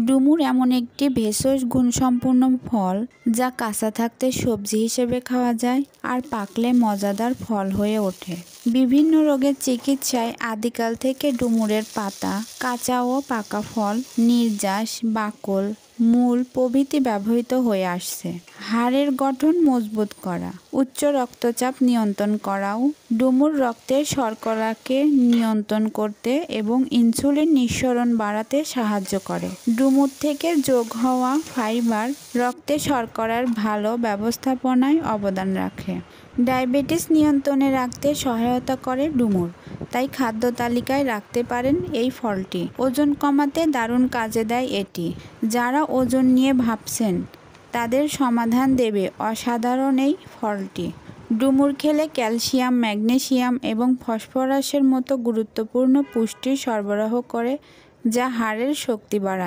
ডুমুর এমন একটি ভেষজ গুণসম্পন্ন ফল যা কাঁচা থাকতে সবজি হিসেবে খাওয়া যায় আর পাকলে মজাদার ফল হয়ে ওঠে। বিভিন্ন রোগের চিকিৎসায় আদিকাল থেকে ডুমুরের পাতা, কাঁচা ও পাকা ফল, নির্যাস, বাকল, মূল প্রভৃতি ব্যবহৃত হয়ে আসছে। হাড়ের গঠন মজবুত করা, উচ্চ রক্তচাপ নিয়ন্ত্রণ করাও, ডুমুর রক্তের শর্করাকে নিয়ন্ত্রণ করতে এবং ইনসুলিন নিঃসরণ বাড়াতে সাহায্য করে। ডুমুর থেকে যোগ হওয়া ফাইবার রক্তে শর্করার ভালো ব্যবস্থাপনায় অবদান রাখে। ডায়াবেটিস নিয়ন্ত্রণে রাখতে সহায়তা করে ডুমুর, তাই খাদ্য তালিকায় রাখতে পারেন এই ফলটি। ওজন কমাতে দারুণ কাজে দেয় এটি। যারা ওজন নিয়ে ভাবছেন তাদের সমাধান দেবে অসাধারণ এই ফলটি। ডুমুর খেলে ক্যালসিয়াম, ম্যাগনেসিয়াম এবং ফসফরাসের মতো গুরুত্বপূর্ণ পুষ্টি সরবরাহ করে, যা হাড়ের শক্তি বাড়ায়।